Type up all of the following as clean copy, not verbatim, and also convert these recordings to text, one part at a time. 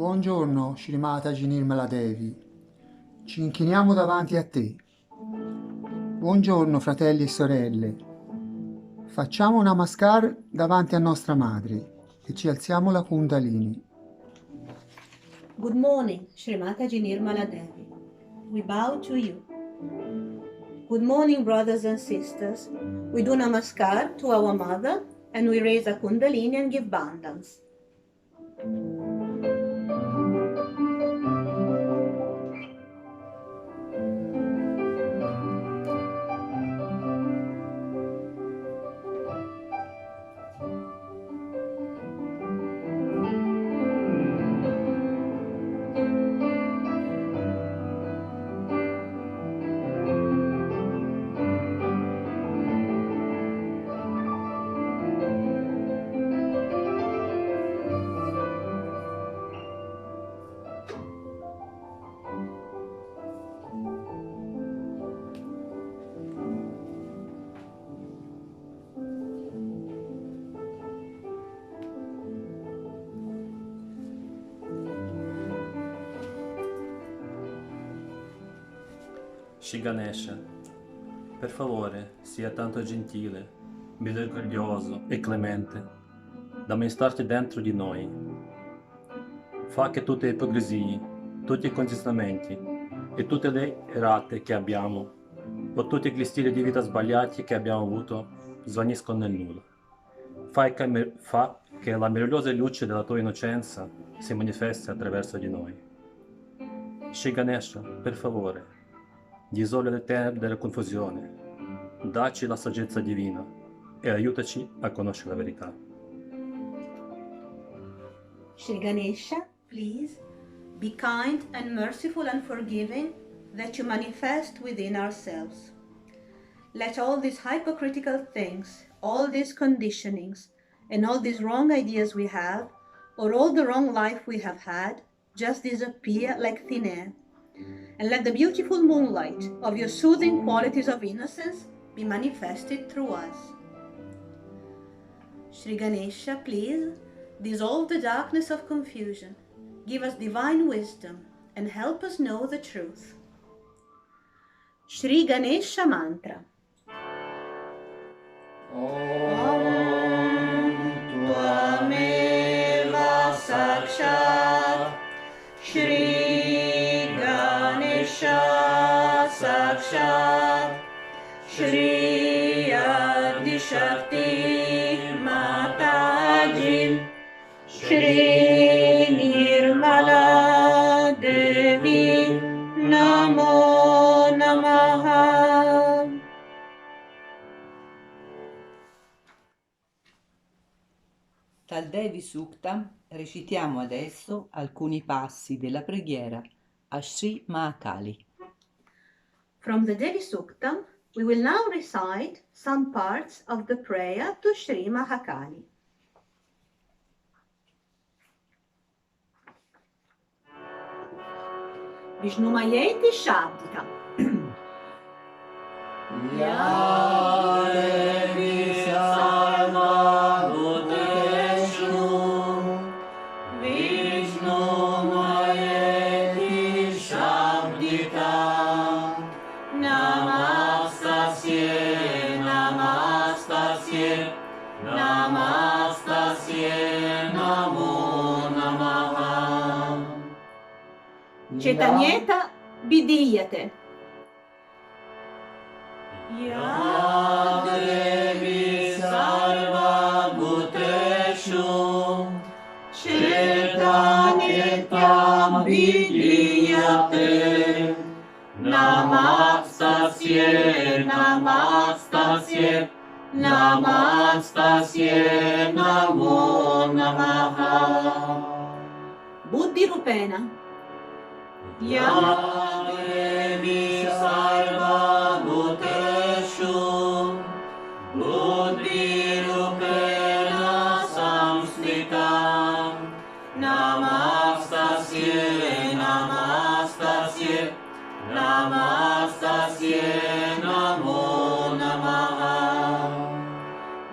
Buongiorno, Srimataji Nirmala Devi. Ci inchiniamo davanti a te. Buongiorno, fratelli e sorelle. Facciamo un namaskar davanti a nostra madre e ci alziamo la Kundalini. Good morning, Srimataji Nirmala Devi. We bow to you. Good morning, brothers and sisters. We do namaskar to our mother and we raise a kundalini and give bandhans. Shri Ganesha, per favore, sia tanto gentile, misericordoso e clemente da amministrarti dentro di noi. Fa che tutte le ipocrisie, tutti i condizionamenti e tutte le errate che abbiamo, o tutti gli stili di vita sbagliati che abbiamo avuto, svaniscono nel nulla. Fa che la meravigliosa luce della tua innocenza si manifesti attraverso di noi. Shri Ganesha, per favore, dissolve le tenebre della confusione, dacci la saggezza divina e aiutaci a conoscere la verità. Shri Ganesha, please, be kind and merciful and forgiving that you manifest within ourselves. Let all these hypocritical things, all these conditionings, and all these wrong ideas we have, or all the wrong life we have had, just disappear like thin air. And let the beautiful moonlight of your soothing qualities of innocence be manifested through us. Shri Ganesha, please, dissolve the darkness of confusion, give us divine wisdom, and help us know the truth. Shri Ganesha Mantra. Om Tvameva Sakshat Shri Ganesha Sakshat Shri Adi Shakti Mataji Shri Nirmala Devi Namo Namaha. Dal Devi Sukta recitiamo adesso alcuni passi della preghiera a Sri Mahakali. From the Devi Sukta, we will now recite some parts of the prayer to Sri Mahakali. Vishnumayeti Shabdita. Ya Devi Sarva Bhuteshu Vishnumayeti Shabdita. Namastasye, Namastasye, Namastasye, Namo Namaha. Chaitanyeta Bidiyate. Ya Devi Sarva Bhuteshu Chaitanyeta Bidiyate. Namastasye, Namastasye, Namastasye, Namo Namaha. Buddhi Rupena. Ya Devi Sarva Bhuteshu Buddhi Rupena Samstita. Namastasye, Namastasye, Namastasye, Namo Namaha.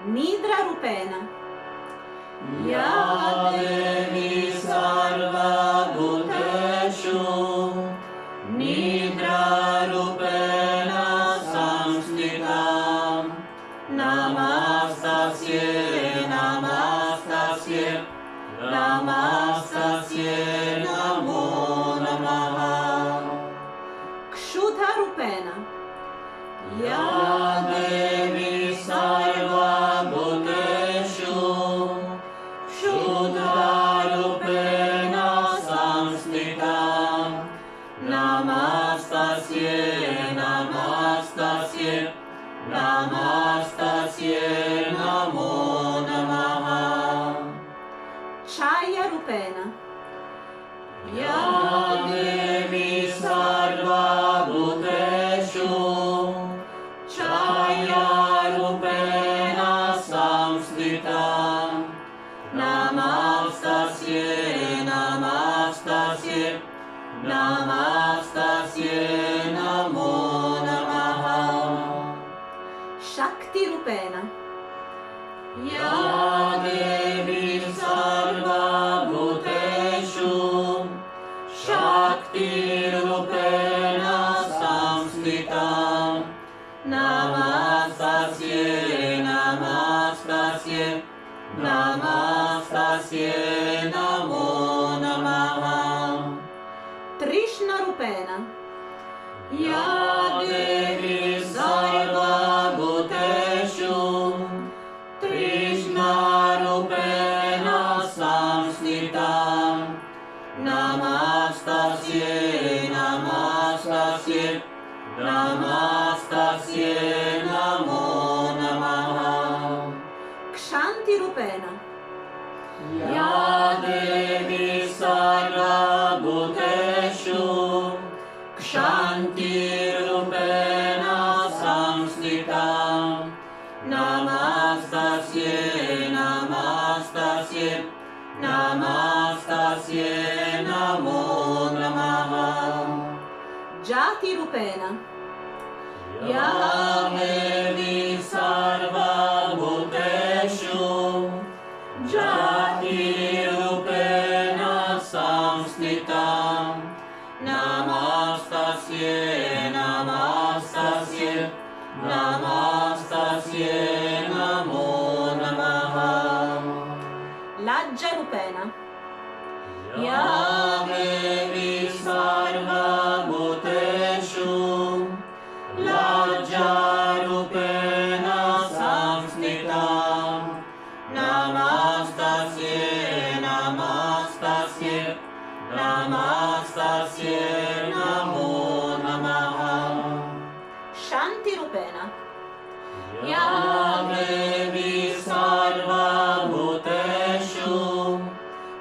Nidra Rupena. Ya Devi Sarva Namastasye Namo Namaha. Kshudha Rupena. Ya Devi Sarva Bhuteshu Kshudha Rupena Samstita. Namastasye Namastasye Namastasye Namo Namaha. Chaya Rupena. Ya Devi Sarva Bhuteshu Chaya Rupena Samstita. Namastasye Namastasye Namastasye Namo Namaha. Shakti Rupena. Ya Devi Sarva Bhuteshu Shakti Rupena Samstita. Namastasye Namastasye Namastasye Namo Namaha. Trishna Rupena. Ya Devi Sarva Bhuteshu Trishna Rupena Samstita. Namastasye Namastasye Namastasye Namo Namaha. Kshanti Rupena. Ya Devi Sarva Bhuteshu Kshanti Rupena Samstita. Namastasye Namastasye Namastasye Namo Namaha. Jati Rupena. Ya Devi Sarva Bhuteshu Jati Rupena Samstita. Namastasye Namastasye Namastasye Namo Namaha. Lajja Rupena. Ya Devi Sarva Bhuteshu Lajja Rupena Samstita. Namastasye Namastasye Namastasye Namo Namaha. Shanti Rupena. Ya Devi Sarva Bhuteshu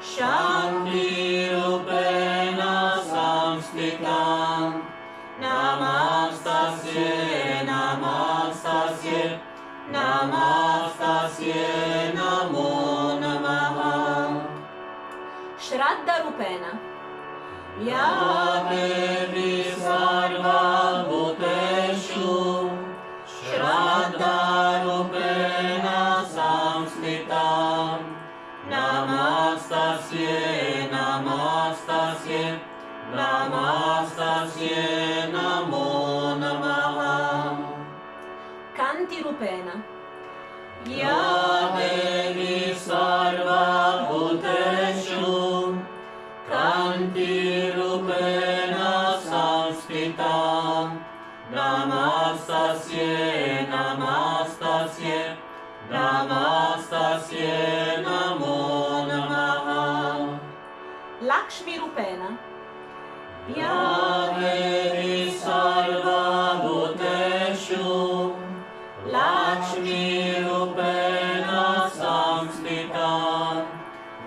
Shanti Rupena Samstita. Namastasye Namastasye Namastasye Namo Namaha. Shraddha Rupena. Ya Devi Sarva Bhuteshu Shraddha Rupena Samstita. Namastasye Namastasye Namastasye Namo Namaha. Kanti Rupena. Ya Devi Sarva Bhuteshu Kanti Rupena Samstita. Namastasye Namastasye Namastasye Namo Namaha. Lakshmi Rupena. Ya Devi Sarva Bhuteshu Lakshmi Rupena Samstita.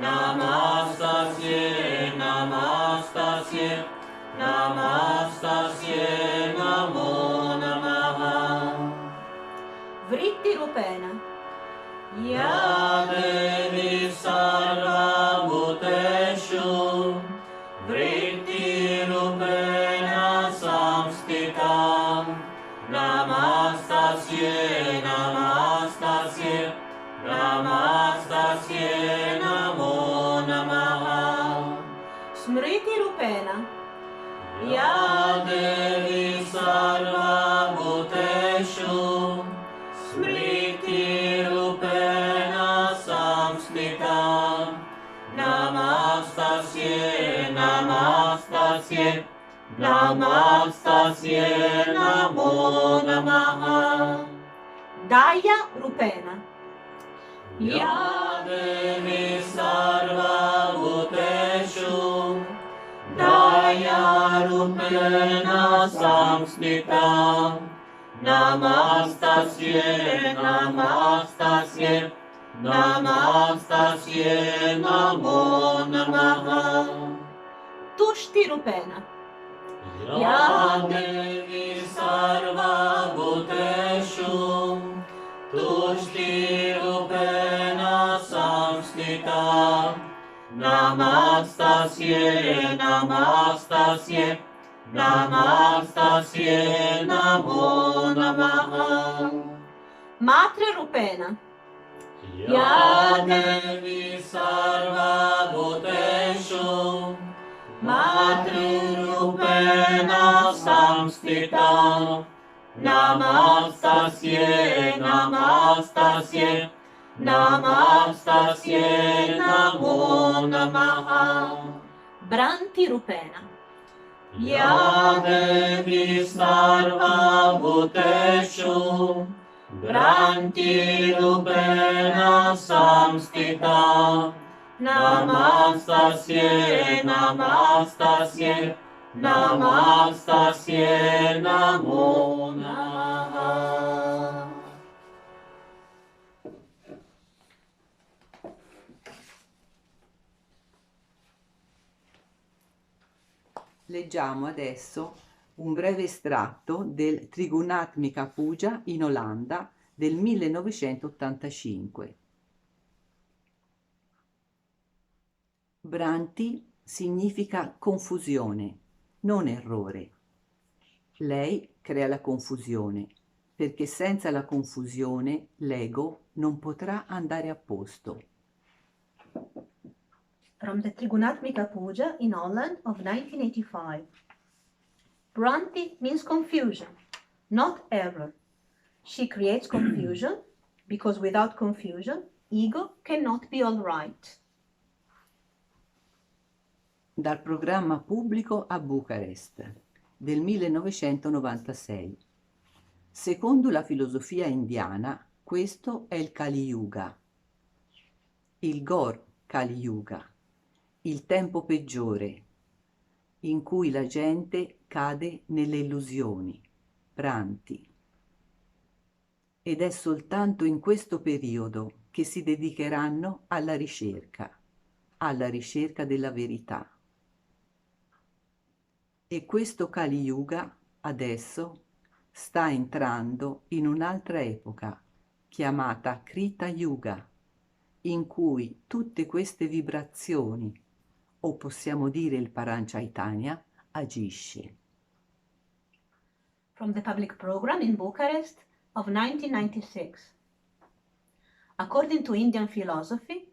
Namastasye Namastasye Namastasye Namo Namaha. Vritti Rupena. Ya Devi Sarva Bhuteshu Vritti Rupena Samstita. Namastasye Namastasye Namastasye Namo Namaha. Smriti Rupena. Ya Devi Sarva Bhuteshu Smriti Rupena Samstita. Namastasye Namo Namaha. Daya Rupena. Ya Devi Sarva Bhuteshu Daya Rupena Samsnita. Namastasye Namastasye Namastasye Namo Namaha. Tushti Rupena. Ya Devi Sarva Bhuteshu Tushti Rupena Samsnita. Namastasye Namastasye Namastasye Namo Namaha. Matre Rupena. Ya Devi Sarva Bhuteshu Matrurupena Samstita. Namastasye Namastasye Namastasye Namo Namaha. Branti Rupena. Ya Devi Sarva Bhuteshu Branti Rupena Samstita. Namastasye Namastasye Namastasye Namo Namaha. Leggiamo adesso un breve estratto del Trigunatmika Puja in Olanda del 1985. Branti significa confusione, non errore. Lei crea la confusione, perché senza la confusione l'ego non potrà andare a posto. From the Trigunatmika Puja in Holland of 1985. Branti means confusion, not error. She creates confusion because without confusion, ego cannot be all right. Dal programma pubblico a Bucarest del 1996. Secondo la filosofia indiana, questo è il Kali Yuga, il Ghor Kali Yuga, il tempo peggiore, in cui la gente cade nelle illusioni, pranti. Ed è soltanto in questo periodo che si dedicheranno alla ricerca della verità. E questo Kali Yuga adesso sta entrando in un'altra epoca chiamata Krita Yuga, in cui tutte queste vibrazioni, o possiamo dire il Paranchaitanya, agisce. From the public program in Bucharest of 1996. According to Indian philosophy,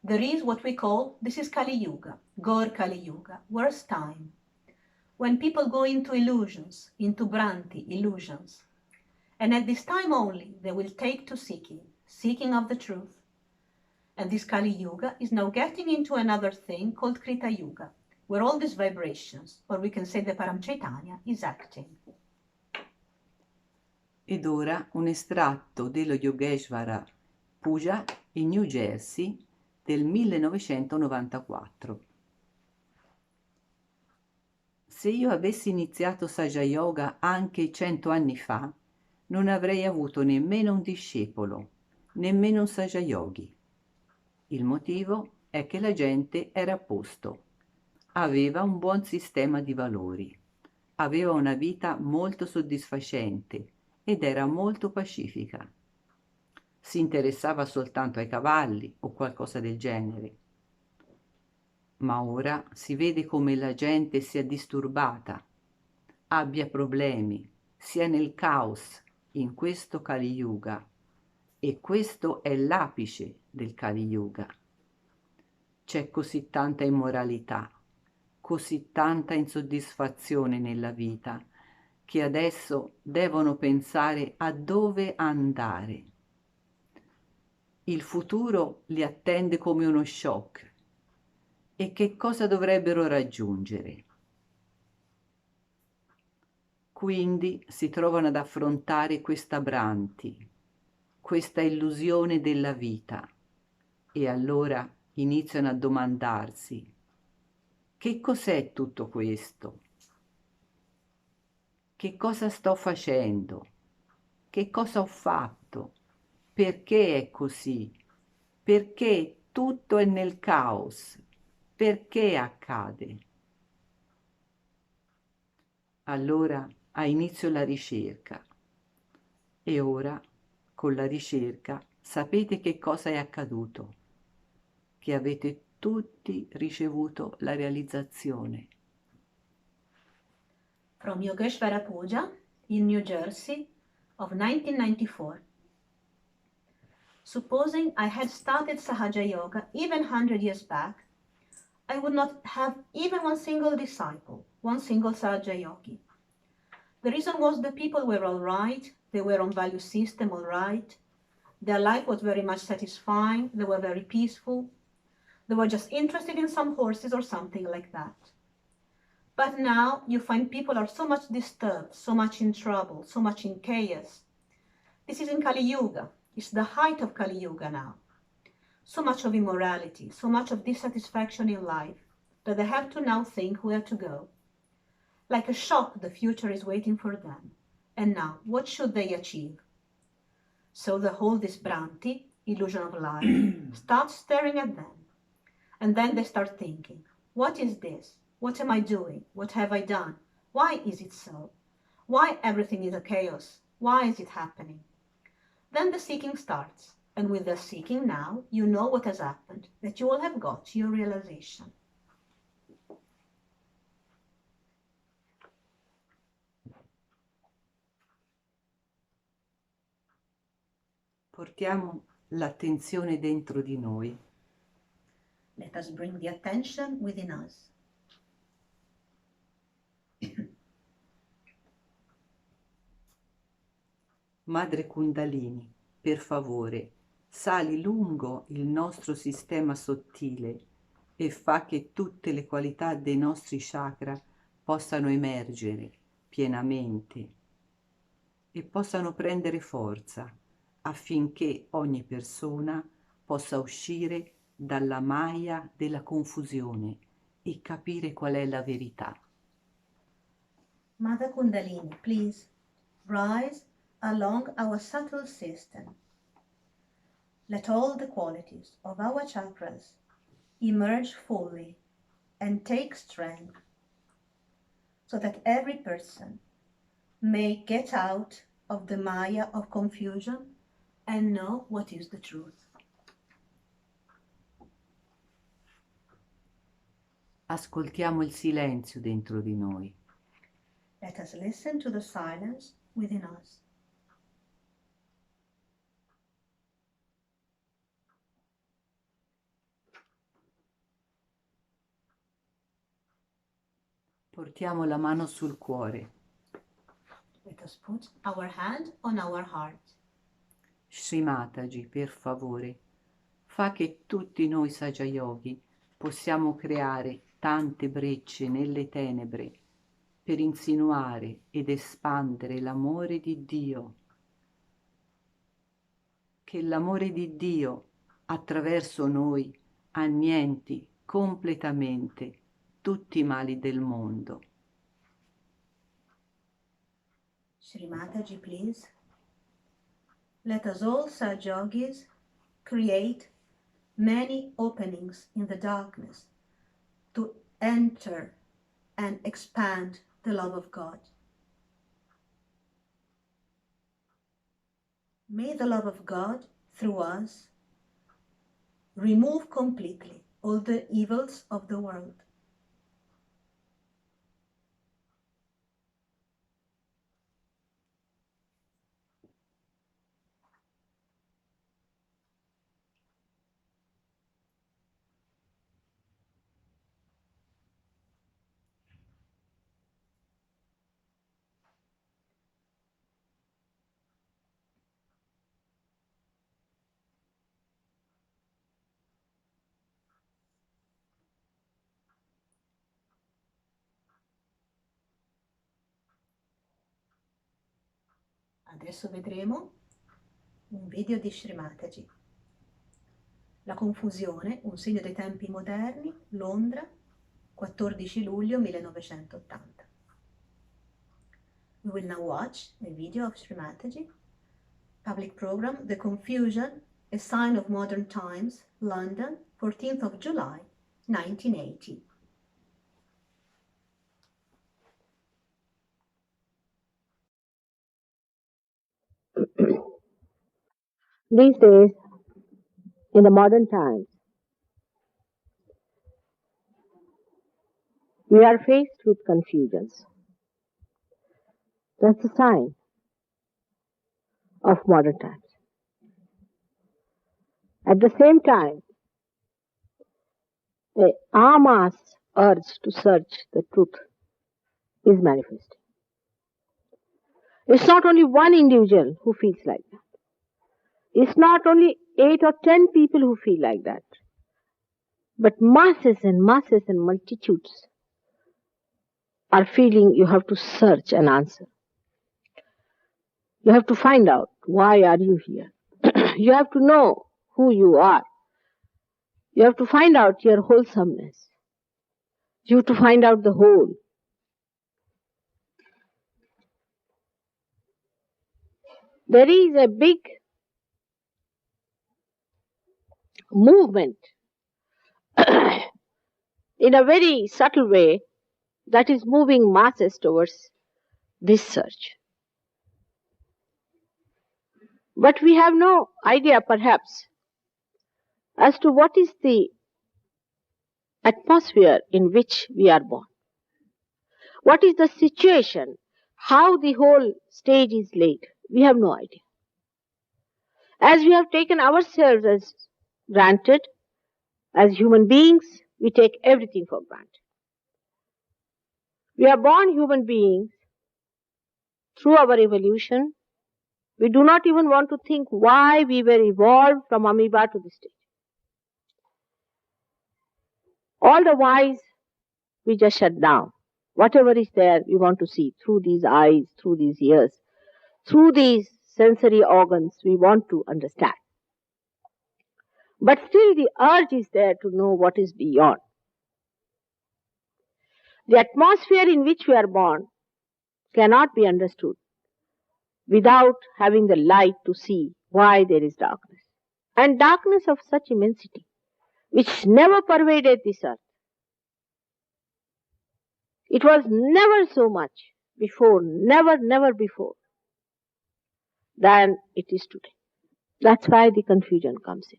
there is what we call, this is Kali Yuga, Gaur Kali Yuga, worst time, when people go into illusions, into Branti, illusions. And at this time only, they will take to seeking of the truth. And this Kali Yuga is now getting into another thing called Krita Yuga, where all these vibrations, or we can say the Paramchaitanya, is acting. Ed ora un estratto dello Yogeshvara Puja in New Jersey del 1994. Se io avessi iniziato Saja Yoga anche 100 anni fa, non avrei avuto nemmeno un discepolo, nemmeno un Saja Yogi. Il motivo è che la gente era a posto, aveva un buon sistema di valori, aveva una vita molto soddisfacente ed era molto pacifica. Si interessava soltanto ai cavalli o qualcosa del genere. Ma ora si vede come la gente sia disturbata, abbia problemi, sia nel caos in questo Kali Yuga, e questo è l'apice del Kali Yuga. C'è così tanta immoralità, così tanta insoddisfazione nella vita, che adesso devono pensare a dove andare. Il futuro li attende come uno shock. E che cosa dovrebbero raggiungere? Quindi si trovano ad affrontare questa Bhranti, questa illusione della vita, e allora iniziano a domandarsi: che cos'è tutto questo? Che cosa sto facendo? Che cosa ho fatto? Perché è così? Perché tutto è nel caos? Perché accade? Allora ha inizio la ricerca e ora, con la ricerca, sapete che cosa è accaduto? Che avete tutti ricevuto la realizzazione. From Yogeshvara Puja in New Jersey of 1994. Supposing I had started Sahaja Yoga even 100 years back, I would not have even one single disciple, one single Sahaja Yogi. The reason was the people were all right, they were on value system all right, their life was very much satisfying, they were very peaceful, they were just interested in some horses or something like that. But now you find people are so much disturbed, so much in trouble, so much in chaos. This is in Kali Yuga. It's the height of Kali Yuga now. So much of immorality, so much of dissatisfaction in life, that they have to now think where to go. Like a shock, the future is waiting for them. And now, what should they achieve? So the whole this Bhranti, illusion of life, starts staring at them. And then they start thinking, what is this? What am I doing? What have I done? Why is it so? Why everything is a chaos? Why is it happening? Then the seeking starts. And with the seeking now, you know what has happened, that you will have got your realization. Portiamo l'attenzione dentro di noi. Let us bring the attention within us. Madre Kundalini, per favore, sali lungo il nostro sistema sottile e fa che tutte le qualità dei nostri chakra possano emergere pienamente e possano prendere forza affinché ogni persona possa uscire dalla maya della confusione e capire qual è la verità. Mother Kundalini, please rise along our subtle system. Let all the qualities of our chakras emerge fully and take strength so that every person may get out of the maya of confusion and know what is the truth. Ascoltiamo il silenzio dentro di noi. Let us listen to the silence within us. Portiamo la mano sul cuore. Let us put our hand on our heart. Shri Mataji, per favore, fa che tutti noi Saja Yogi possiamo creare tante brecce nelle tenebre per insinuare ed espandere l'amore di Dio. Che l'amore di Dio attraverso noi annienti completamente tutti i mali del mondo. Shri Mataji, please. Let us all Sajogis create many openings in the darkness to enter and expand the love of God. May the love of God through us remove completely all the evils of the world. Adesso vedremo un video di Sri Mataji. La confusione, un segno dei tempi moderni, Londra, 14 luglio 1980. We will now watch a video of Sri Mataji, public program, The Confusion, a Sign of Modern Times, London, 14th of July, 1980. These days, in the modern times, we are faced with confusions. That's a sign of modern times. At the same time, a en masse urge to search the truth is manifesting. It's not only one individual who feels like that. It's not only 8 or 10 people who feel like that, but masses and masses and multitudes are feeling you have to search an answer. You have to find out why are you here. You have to know who you are. You have to find out your wholesomeness. You have to find out the whole. There is a big movement in a very subtle way that is moving masses towards this search. But we have no idea, perhaps, as to what is the atmosphere in which we are born. What is the situation? How the whole stage is laid? We have no idea. As we have taken ourselves as granted, as human beings, we take everything for granted. We are born human beings through our evolution. We do not even want to think why we were evolved from amoeba to this stage. All the whys we just shut down. Whatever is there, we want to see through these eyes, through these ears, through these sensory organs, we want to understand. But still the urge is there to know what is beyond. The atmosphere in which we are born cannot be understood without having the light to see why there is darkness. And darkness of such immensity, which never pervaded this earth. It was never so much before, never before, than it is today. That's why the confusion comes in.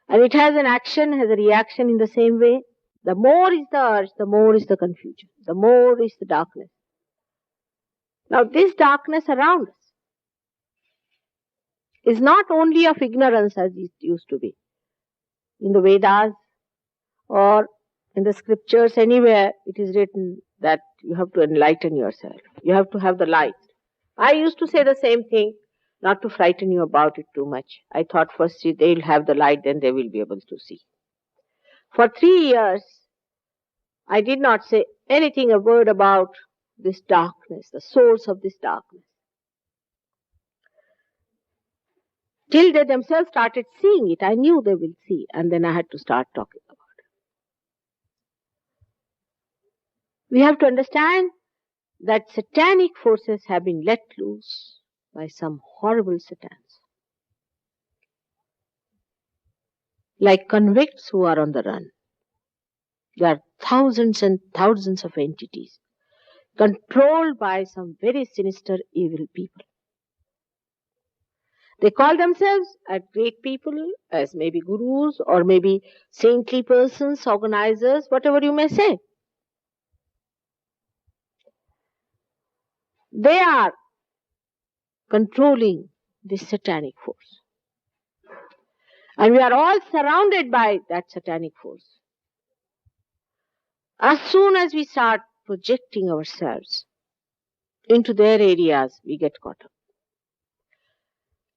And it has an action, has a reaction in the same way. The more is the urge, the more is the confusion. The more is the darkness. Now this darkness around us is not only of ignorance as it used to be. In the Vedas or in the scriptures, anywhere it is written that you have to enlighten yourself. You have to have the light. I used to say the same thing, not to frighten you about it too much. I thought first they'll have the light, then they will be able to see. For 3 years, I did not say anything, a word about this darkness, the source of this darkness. Till they themselves started seeing it, I knew they will see, and then I had to start talking about it. We have to understand that satanic forces have been let loose by some horrible satans. Like convicts who are on the run. There are thousands and thousands of entities controlled by some very sinister, evil people. They call themselves as great people, as maybe gurus or maybe saintly persons, organizers, whatever you may say. They are controlling this satanic force. And we are all surrounded by that satanic force. As soon as we start projecting ourselves into their areas, we get caught up.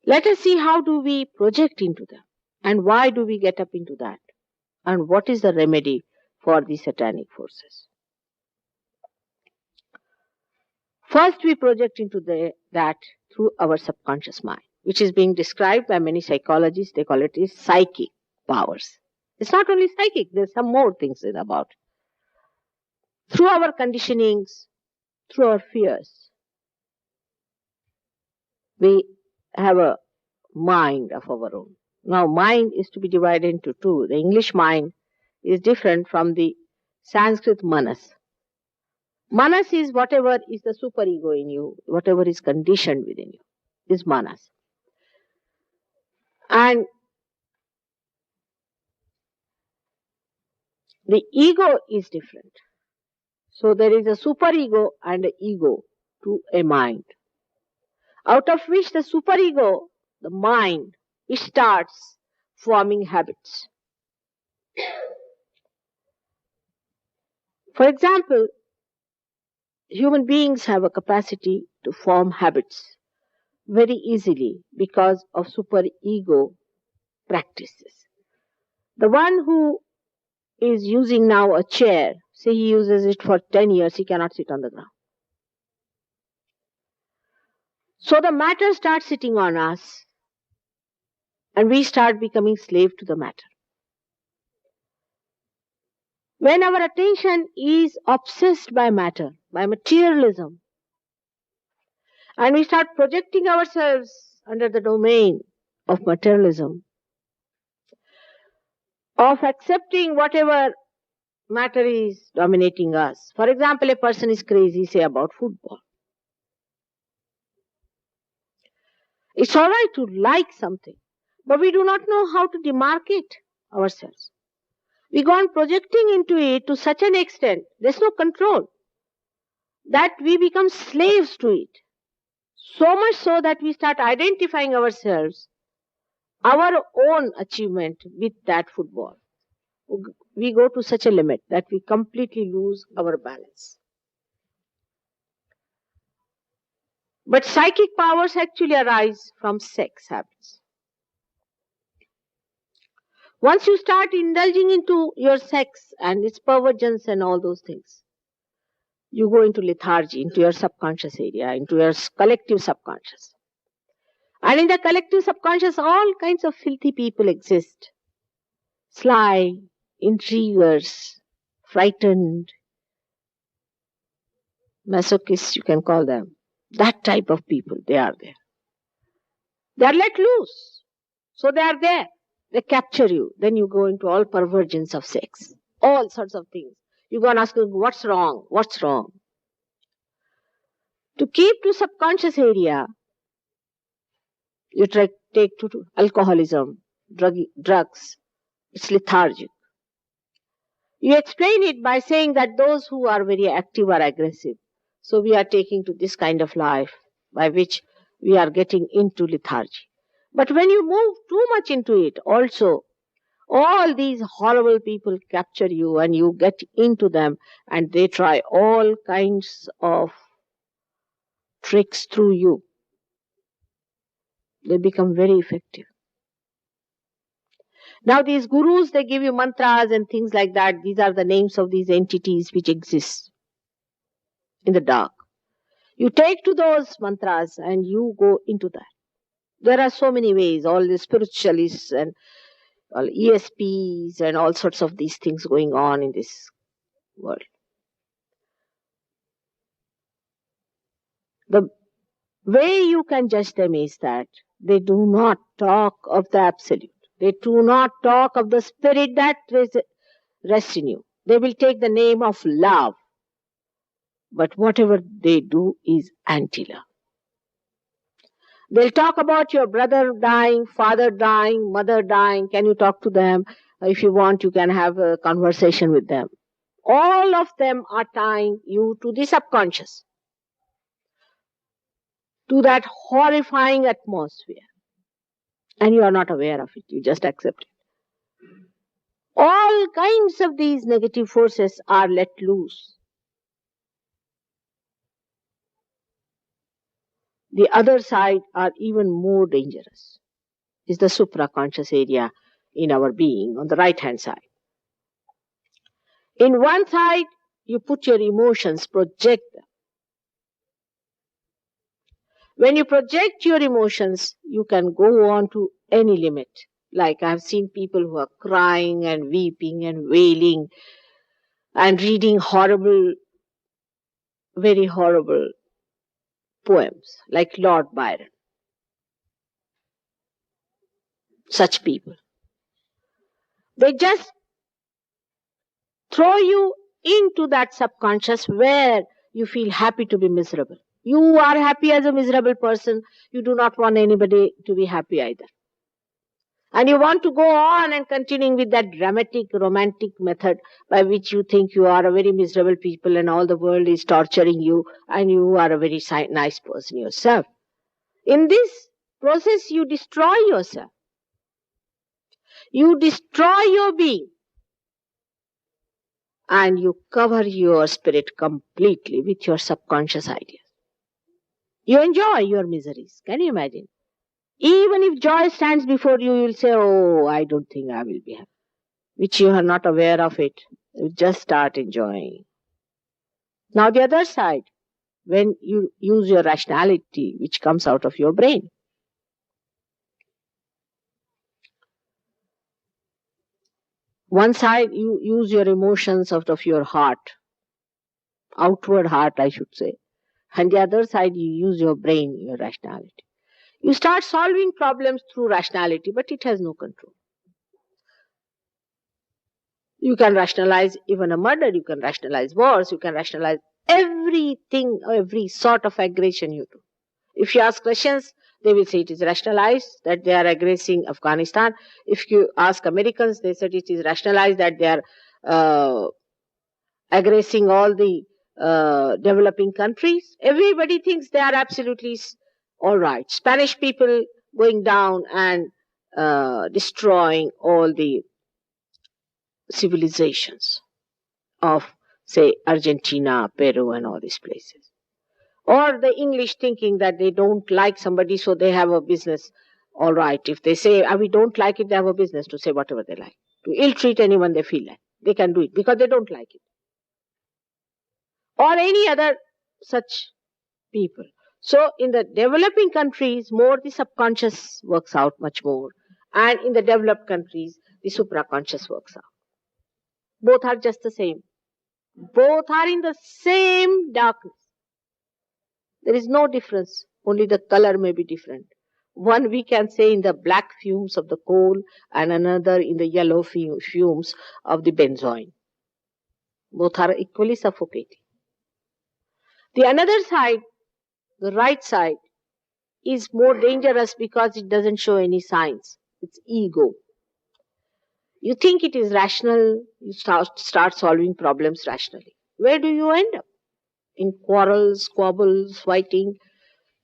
Let us see how do we project into them and why do we get up into that and what is the remedy for the satanic forces. First we project into that through our subconscious mind, which is being described by many psychologists. They call it is psychic powers. It's not only psychic, there's some more things about it. Through our conditionings, through our fears, we have a mind of our own. Now, mind is to be divided into two. The English mind is different from the Sanskrit manas. Manas is whatever is the superego in you, whatever is conditioned within you, is manas. And the ego is different. So there is a superego and an ego to a mind, out of which the superego, the mind, it starts forming habits. For example, human beings have a capacity to form habits very easily because of superego practices. The one who is using now a chair, say he uses it for 10 years, he cannot sit on the ground. So the matter starts sitting on us and we start becoming slave to the matter. When our attention is obsessed by matter, by materialism, and we start projecting ourselves under the domain of materialism, of accepting whatever matter is dominating us. For example, a person is crazy, say, about football. It's all right to like something, but we do not know how to demarcate ourselves. We go on projecting into it to such an extent, there's no control, that we become slaves to it. So much so that we start identifying ourselves, our own achievement with that football. We go to such a limit that we completely lose our balance. But psychic powers actually arise from sex habits. Once you start indulging into your sex and its perversions and all those things, you go into lethargy, into your subconscious area, into your collective subconscious. And in the collective subconscious, all kinds of filthy people exist. Sly, intriguers, frightened, masochists, you can call them. That type of people, they are there. They are let loose. So they are there. They capture you. Then you go into all perversions of sex. All sorts of things. You go and ask them, what's wrong? What's wrong? To keep to subconscious area, you take to alcoholism, drugs. It's lethargic. You explain it by saying that those who are very active are aggressive. So we are taking to this kind of life by which we are getting into lethargy. But when you move too much into it, also, all these horrible people capture you and you get into them and they try all kinds of tricks through you. They become very effective. Now these gurus, they give you mantras and things like that. These are the names of these entities which exist in the dark. You take to those mantras and you go into that. There are so many ways, all the spiritualists and all ESPs and all sorts of these things going on in this world. The way you can judge them is that they do not talk of the absolute. They do not talk of the spirit that rests in you. They will take the name of love. But whatever they do is anti-love. They'll talk about your brother dying, father dying, mother dying. Can you talk to them? If you want, you can have a conversation with them. All of them are tying you to the subconscious, to that horrifying atmosphere. And you are not aware of it. You just accept it. All kinds of these negative forces are let loose. The other side are even more dangerous. Is the supraconscious area in our being on the right hand side. In one side, you put your emotions, project them. When you project your emotions, you can go on to any limit. Like I have seen people who are crying and weeping and wailing and reading horrible, very horrible poems, like Lord Byron. Such people. They just throw you into that subconscious where you feel happy to be miserable. You are happy as a miserable person. You do not want anybody to be happy either. And you want to go on and continuing with that dramatic, romantic method by which you think you are a very miserable people and all the world is torturing you and you are a very nice person yourself. In this process, you destroy yourself. You destroy your being. And you cover your spirit completely with your subconscious ideas. You enjoy your miseries. Can you imagine? Even if joy stands before you, you will say, oh, I don't think I will be happy. Which you are not aware of it. You just start enjoying. Now the other side, when you use your rationality, which comes out of your brain. One side, you use your emotions out of your heart. Outward heart, I should say. And the other side, you use your brain, your rationality. You start solving problems through rationality, but it has no control. You can rationalize even a murder, you can rationalize wars, you can rationalize everything, every sort of aggression you do. If you ask Russians, they will say it is rationalized that they are aggressing Afghanistan. If you ask Americans, they said it is rationalized that they are aggressing all the developing countries. Everybody thinks they are absolutely all right. Spanish people going down and destroying all the civilizations of, say, Argentina, Peru, and all these places. Or the English thinking that they don't like somebody, so they have a business. All right, if they say, we don't like it, they have a business to say whatever they like. To ill-treat anyone they feel like. They can do it because they don't like it. Or any other such people. So in the developing countries, more the subconscious works out much more. And in the developed countries, the supraconscious works out. Both are just the same. Both are in the same darkness. There is no difference. Only the color may be different. One we can say in the black fumes of the coal and another in the yellow fumes of the benzoin. Both are equally suffocating. The another side, the right side, is more dangerous because it doesn't show any signs. It's ego. You think it is rational, you start solving problems rationally. Where do you end up? In quarrels, squabbles, fighting,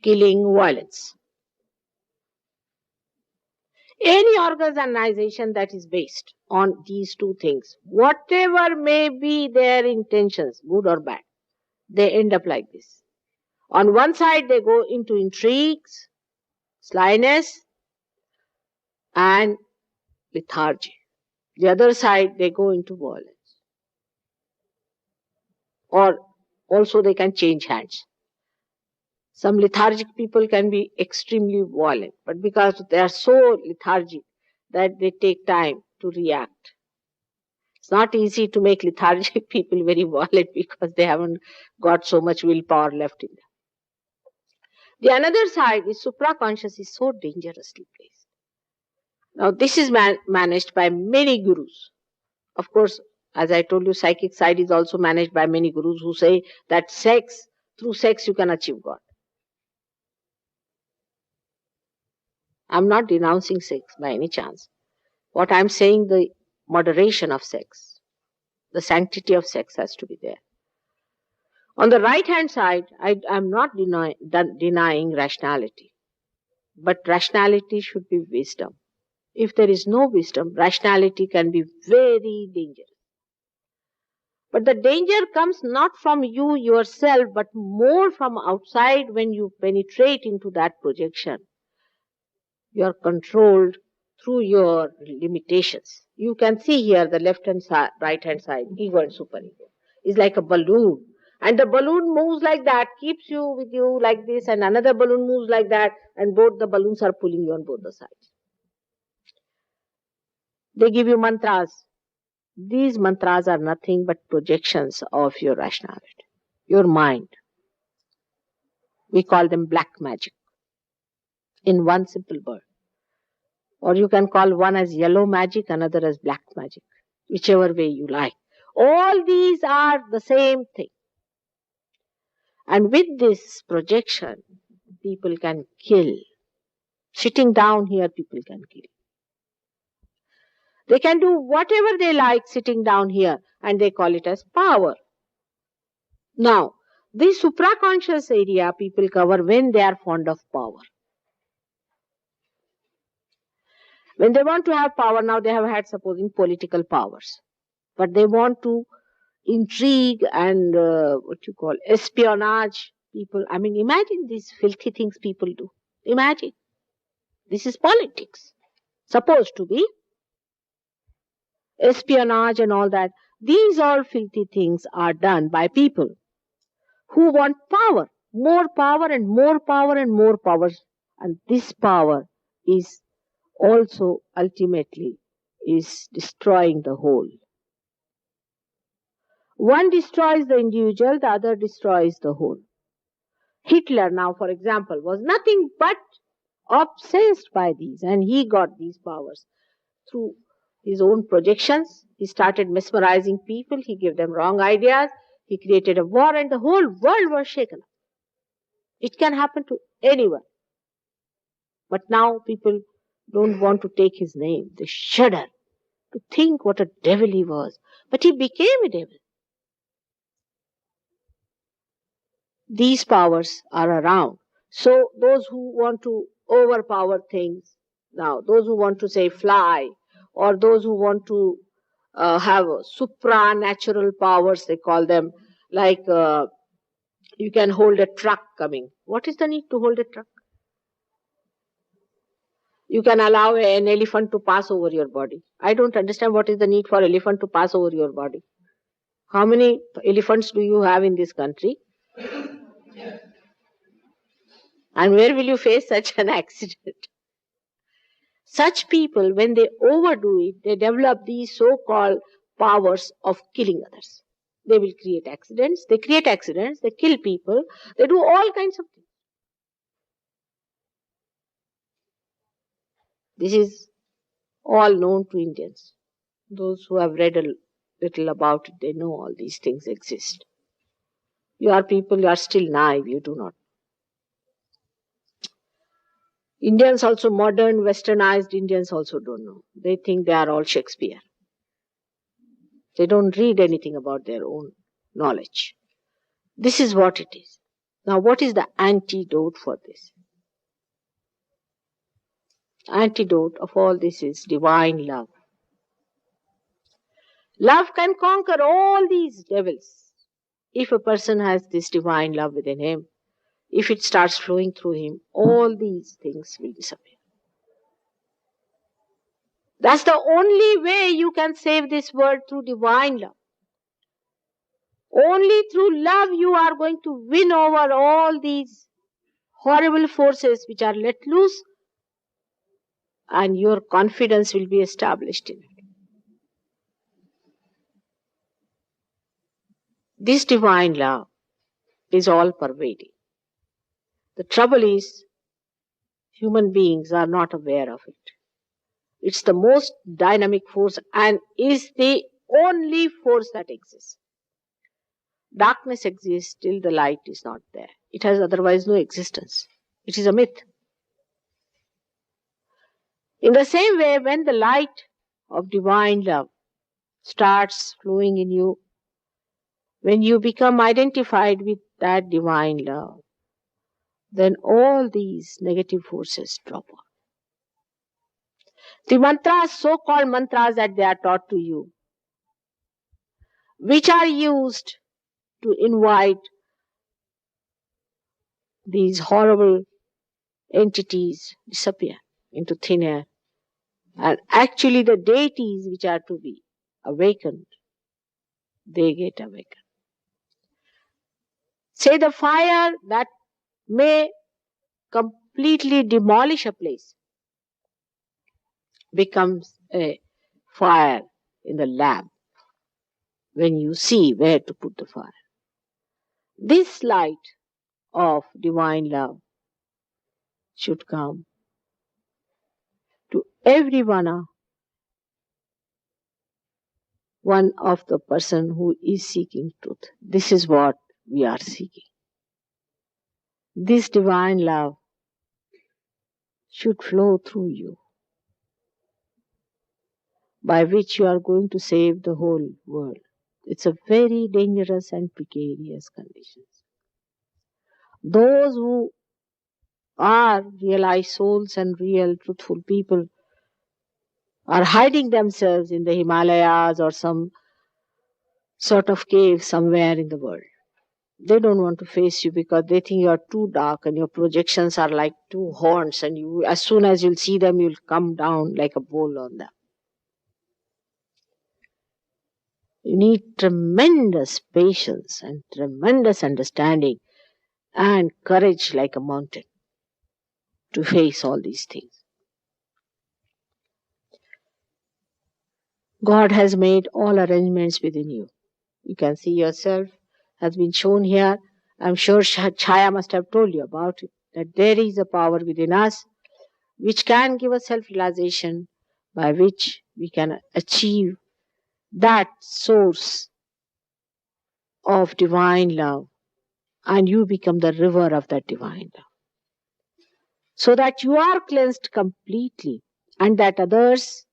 killing, violence. Any organization that is based on these two things, whatever may be their intentions, good or bad, they end up like this. On one side, they go into intrigues, slyness, and lethargy. The other side, they go into violence. Or also they can change hands. Some lethargic people can be extremely violent, but because they are so lethargic that they take time to react. It's not easy to make lethargic people very violent because they haven't got so much willpower left in them. The another side is supraconscious is so dangerously placed. Now this is managed by many gurus. Of course, as I told you, psychic side is also managed by many gurus who say that through sex you can achieve God. I'm not denouncing sex by any chance. What I'm saying, the moderation of sex, the sanctity of sex has to be there. On the right hand side, I'm not denying rationality. But rationality should be wisdom. If there is no wisdom, rationality can be very dangerous. But the danger comes not from you yourself, but more from outside when you penetrate into that projection. You are controlled through your limitations. You can see here the left hand side, right hand side, ego and superego. It's like a balloon. And the balloon moves like that, keeps you with you like this, and another balloon moves like that, and both the balloons are pulling you on both the sides. They give you mantras. These mantras are nothing but projections of your rationality, your mind. We call them black magic, in one simple word. Or you can call one as yellow magic, another as black magic, whichever way you like. All these are the same thing. And with this projection, people can kill. Sitting down here, people can kill. They can do whatever they like sitting down here, and they call it as power. Now, this supraconscious area people cover when they are fond of power. When they want to have power, now they have had, supposing, political powers. But they want to intrigue and espionage people. I mean, imagine these filthy things people do. Imagine. This is politics. Supposed to be. Espionage and all that. These all filthy things are done by people who want power. More power and more power and more power. And this power is also ultimately is destroying the whole. One destroys the individual, the other destroys the whole. Hitler now, for example, was nothing but obsessed by these, and he got these powers through his own projections. He started mesmerizing people, he gave them wrong ideas, he created a war, and the whole world was shaken up. It can happen to anyone. But now people don't want to take his name. They shudder to think what a devil he was. But he became a devil. These powers are around. So those who want to overpower things, now those who want to say fly, or those who want to have supranatural powers, they call them, like you can hold a truck coming. What is the need to hold a truck? You can allow an elephant to pass over your body. I don't understand what is the need for elephant to pass over your body. How many elephants do you have in this country? And where will you face such an accident? Such people, when they overdo it, they develop these so-called powers of killing others. They will create accidents, they kill people, they do all kinds of things. This is all known to Indians. Those who have read a little about it, they know all these things exist. Your people are still naive, you do not. Indians also, modern, westernized Indians also don't know. They think they are all Shakespeare. They don't read anything about their own knowledge. This is what it is. Now, what is the antidote for this? Antidote of all this is divine love. Love can conquer all these devils. If a person has this divine love within him, if it starts flowing through him, all these things will disappear. That's the only way you can save this world, through divine love. Only through love you are going to win over all these horrible forces which are let loose, and your confidence will be established in it. This divine love is all pervading. The trouble is, human beings are not aware of it. It's the most dynamic force and is the only force that exists. Darkness exists till the light is not there. It has otherwise no existence. It is a myth. In the same way, when the light of divine love starts flowing in you, when you become identified with that divine love, then all these negative forces drop off. The mantras, so-called mantras that they are taught to you, which are used to invite these horrible entities, disappear into thin air. And actually the deities which are to be awakened, they get awakened. Say the fire that may completely demolish a place becomes a fire in the lamp when you see where to put the fire. This light of divine love should come to every one of the person who is seeking truth. This is what we are seeking. This divine love should flow through you, by which you are going to save the whole world. It's a very dangerous and precarious condition. Those who are realized souls and real truthful people are hiding themselves in the Himalayas or some sort of cave somewhere in the world. They don't want to face you because they think you are too dark and your projections are like two horns, and you, as soon as you'll see them, you'll come down like a bowl on them. You need tremendous patience and tremendous understanding and courage like a mountain to face all these things. God has made all arrangements within you. You can see yourself, has been shown here. I'm sure Chaya must have told you about it, that there is a power within us which can give us self-realization, by which we can achieve that source of divine love, and you become the river of that divine love, so that you are cleansed completely, and that others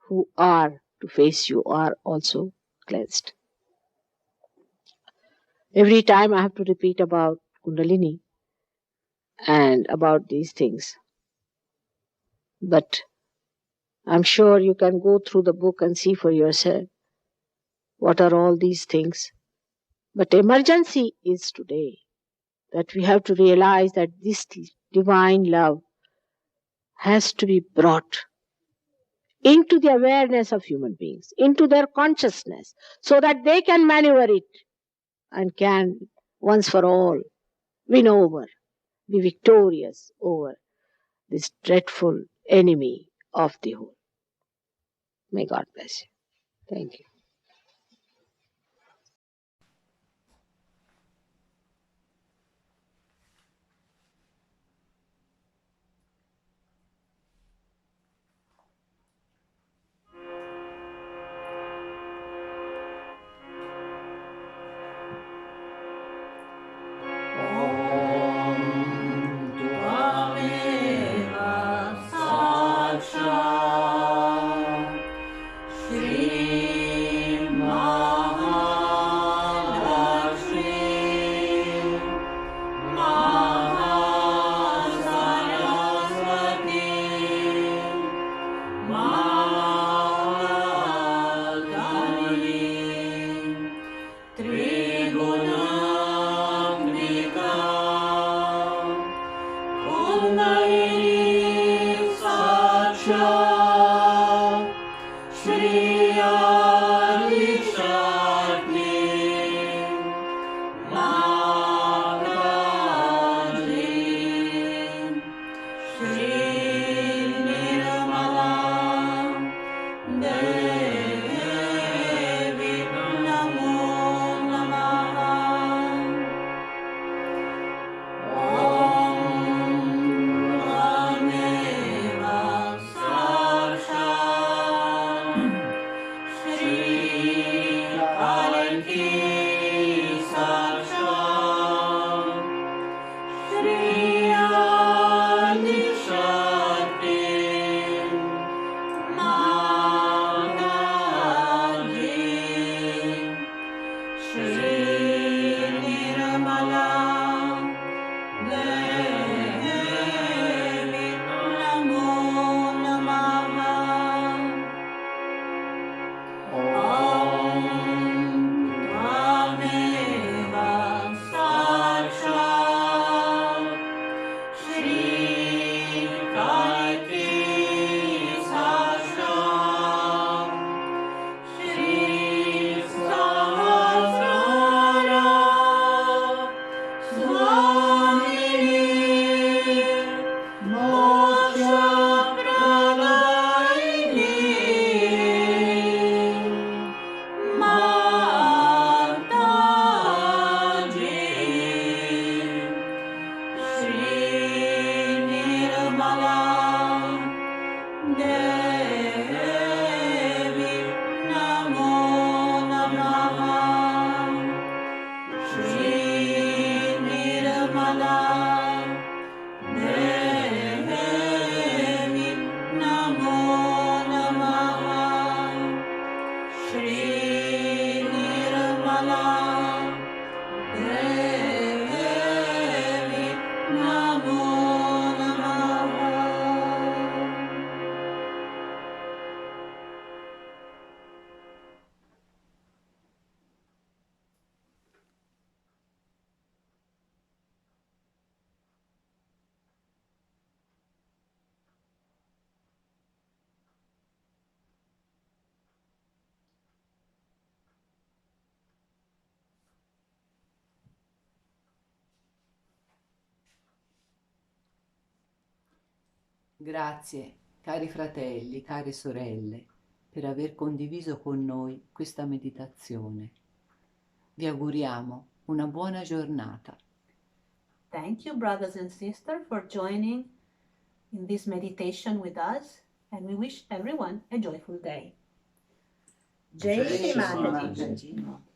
who are to face you are also cleansed. Every time I have to repeat about Kundalini and about these things. But I'm sure you can go through the book and see for yourself what are all these things. But emergency is today that we have to realize that this divine love has to be brought into the awareness of human beings, into their consciousness, so that they can maneuver it and can once for all win over, be victorious over this dreadful enemy of the whole. May God bless you. Thank you. Shri Shri Nirmala Devi Namo Namaha. Grazie, cari fratelli, care sorelle, per aver condiviso con noi questa meditazione. Vi auguriamo una buona giornata. Thank you, brothers and sisters, for joining in this meditation with us, and we wish everyone a joyful day. Jai Shri Mataji.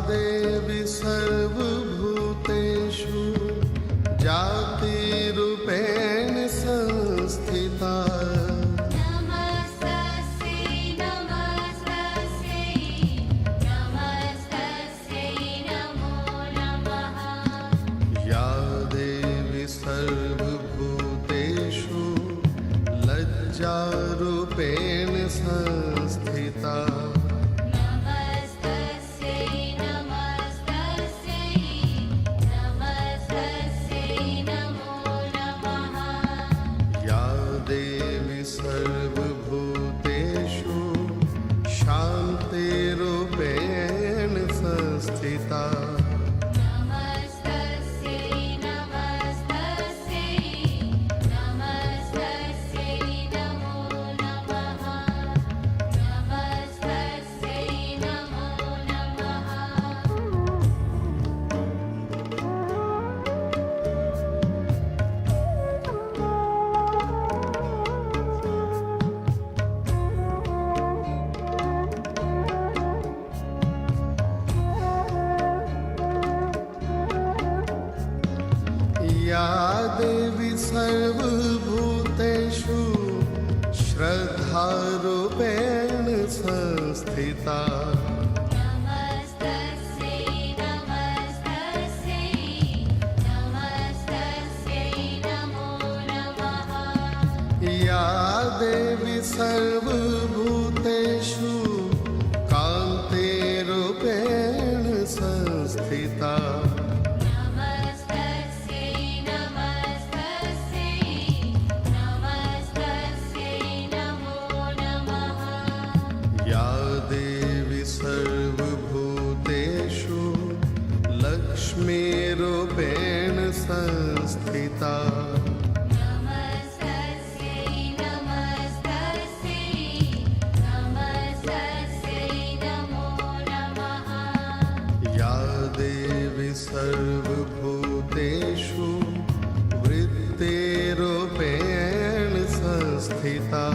देवी सर्वभूतेषु जातिरूपेण संस्थिता या देवी सर्वभूतेषु लज्जारूपेण संस्थिता या देवी सर्वभूतेषु शान्तिरूपेण संस्थिता या देवी सर्वभूतेषु श्रद्धारूपेण संस्थिता या देवी सर्वभूतेषु कान्तिरूपेण संस्थिता या देवी सर्वभूतेषु लक्ष्मीरूपेण संस्थिता या देवी सर्वभूतेषु वृत्तिरूपेण संस्थिता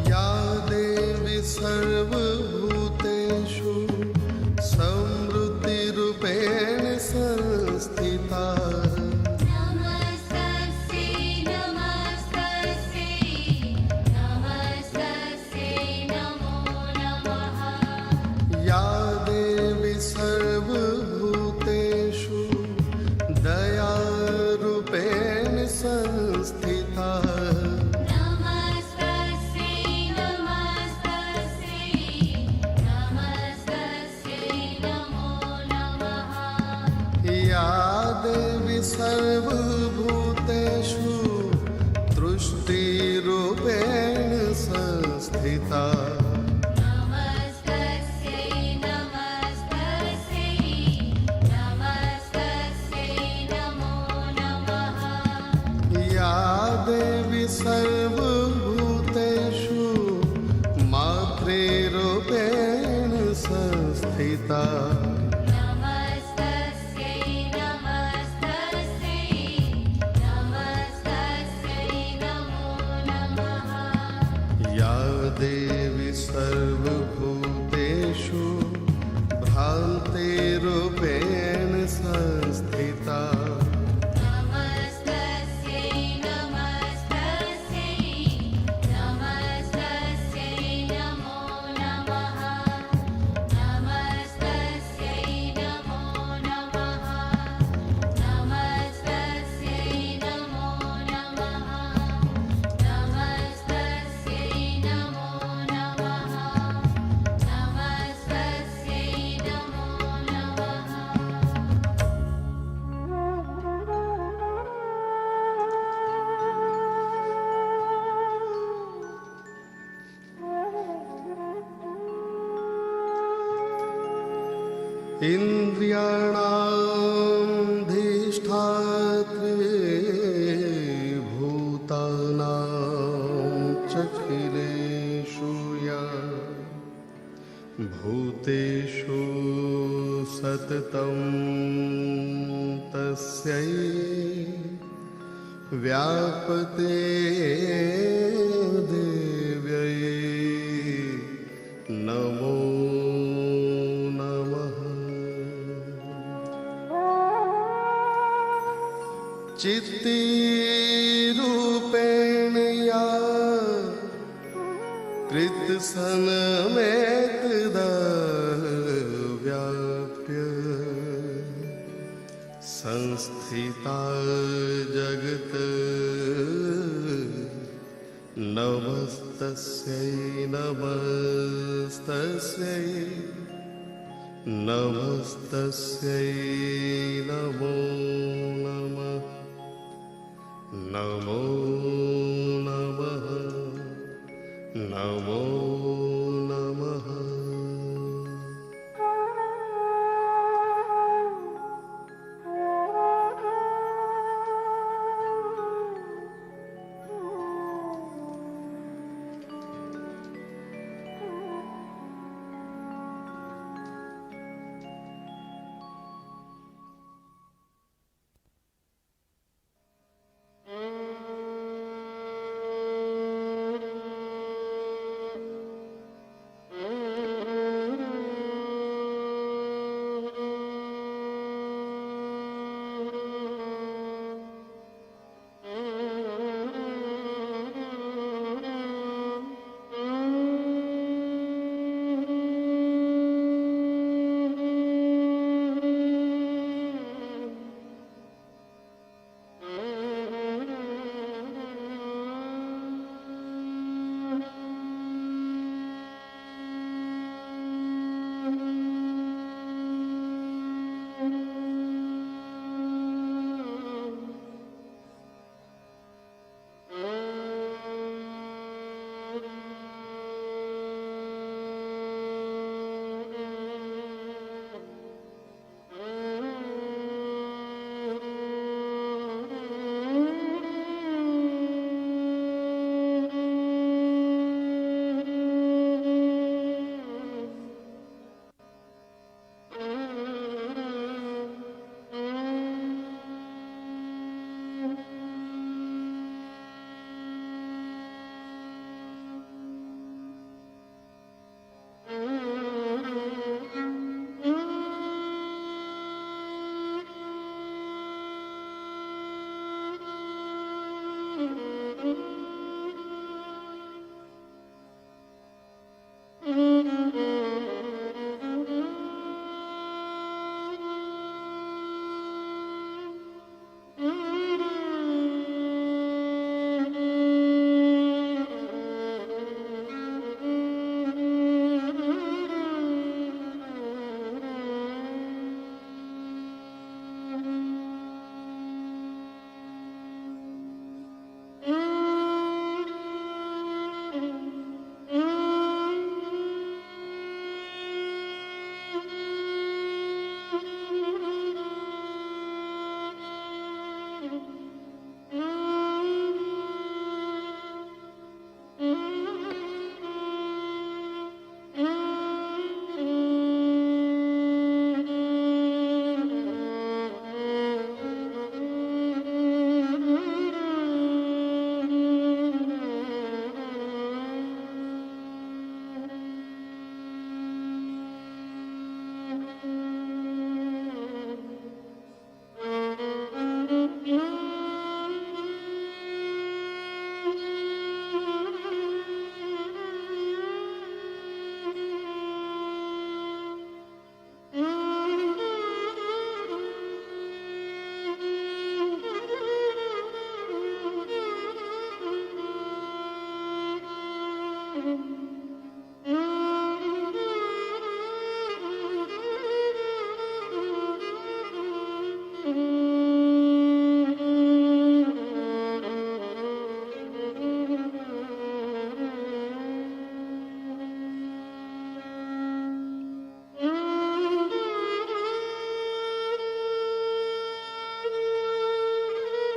या देवी सर्वभूतेषु समृद्धिरूपेण संस्थिता या देवी सर्वभूतेषु दयारूपेण संस्थिता या देवी सर्वभूतेषु तुष्टिरूपेण संस्थिता या देवी सर्वभूतेषु मातृरूपेण संस्थिता या देवी सर्वभूतेषु भ्रान्तिरूपेण संस्थिता इन्द्रियाणामधिष्ठात्रे भूतानां चखिलेषु या भूतेषु सततं तस्यै व्यापते देव्यै नमो नमः। चित्तीरूपेण या कृत्सनमेतदा व्याप्य संस्थिता जगत् नमस्तस्यै नमस्तस्यै नमस्तस्यै नमो नमः नमो नमः नमो नमः।